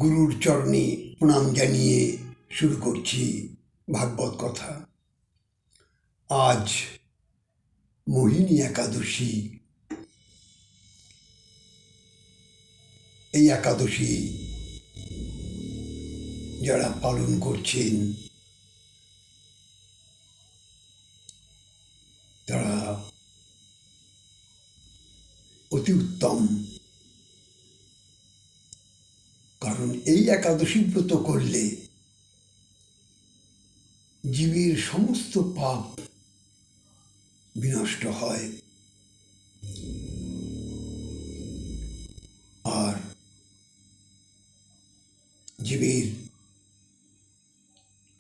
গুরুর চরণে প্রণাম জানিয়ে শুরু করছি ভাগবত কথা। আজ মোহিনী একাদশী। এই একাদশী যারা পালন করছেন তারা অতি উত্তম, কারণ এই একাদশী ব্রত করলে জীবের সমস্ত পাপ বিনষ্ট হয়, আর জীবের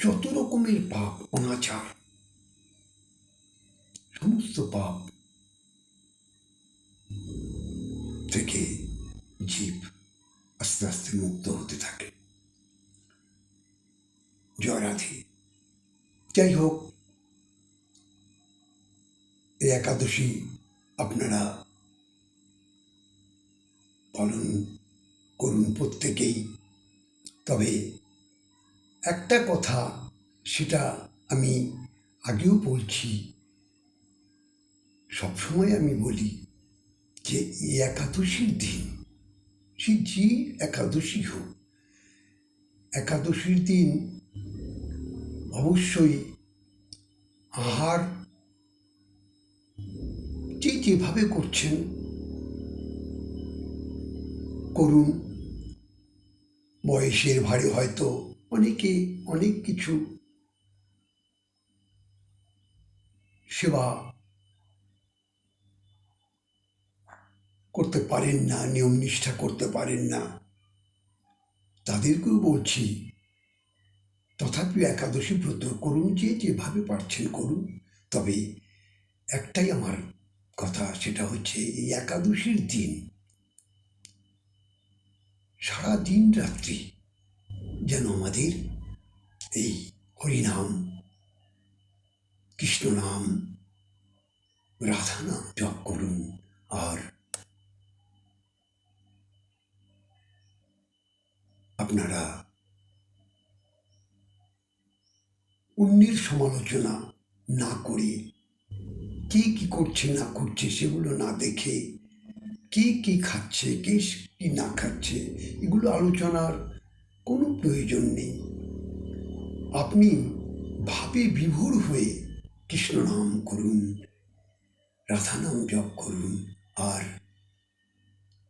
যত রকমের পাপ, অনাচার, সমস্ত পাপ থেকে জীব আস্তে আস্তে মুক্ত হতে থাকে। জয় রাধে। যাই হোক, এই একাদশী আপনারা পালন করুন প্রত্যেকেই। তবে একটা কথা, সেটা আমি আগেও বলছি, সবসময় আমি বলি যে এই একাদশীর দিন, সে যে একাদশী হোক, একাদশীর দিন অবশ্যই আহার যে যেভাবে করছেন করুন। বয়সের ভারে হয়তো অনেকে অনেক কিছু সেবা করতে পারেন না, নিয়ম নিষ্ঠা করতে পারেন না, তাদেরকেও বলছি তথাপি একাদশী ব্রত করুন, যে যেভাবে পারছেন করুন। তবে একটাই আমার কথা, সেটা হচ্ছে এই একাদশীর দিন সারা দিন রাত্রি যেন আমাদের এই হরিনাম, কৃষ্ণ নাম, রাধা নাম জপ করুন। আর আপনারা অন্যের সমালোচনা না করে, কে কি করছে না করছে সেগুলো না দেখে, কে কি খাচ্ছে, কে কি না খাচ্ছে, এগুলো আলোচনার কোনো প্রয়োজন নেই। আপনি ভাবে বিভোর হয়ে কৃষ্ণ নাম করুন, রাধা নাম জপ করুন, আর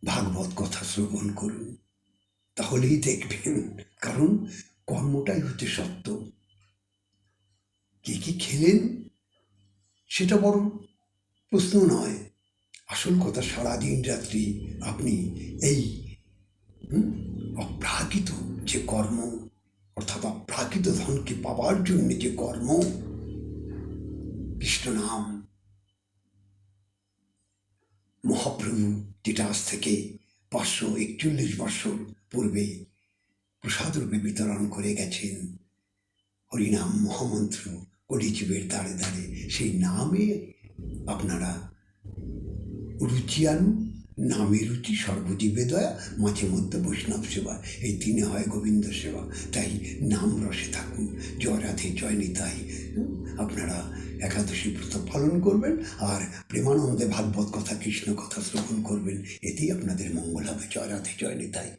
ভাগবত কথা শ্রবণ করুন। তাহলেই দেখবেন, কারণ কর্মটাই হচ্ছে সত্য। কে কি খেলেন সেটা বড় প্রশ্ন নয়, আসল কথা সারাদিন রাত্রি আপনি এই অপ্রাকৃত যে কর্ম, অর্থাৎ অপ্রাকৃত ধনকে পাবার জন্য যে কর্ম, কৃষ্ণ নাম, মহাপ্রভু যেটা আজ থেকে 541 বৎসর পূর্বে প্রসাদ রূপে বিতরণ করে গেছেন, হরিনাম মহামন্ত্র কলিযুগের দ্বারে দ্বারে, সেই নামে আপনারা রুচি আনুন। নামে রুচি সর্বজীবে দয়া, মাঝে মধ্যে বৈষ্ণব সেবা, এই দিনে হয় গোবিন্দ সেবা। তাই নাম রসে থাকুন। জয় রাধে, জয় নিতাই। আপনারা একাদশী ব্রত পালন করবেন আর প্রেমানন্দে ভাগবত কথা, কৃষ্ণ কথা শ্রবণ করবেন, এতেই আপনাদের মঙ্গল হবে। জয় রাধে, জয় নিতাই।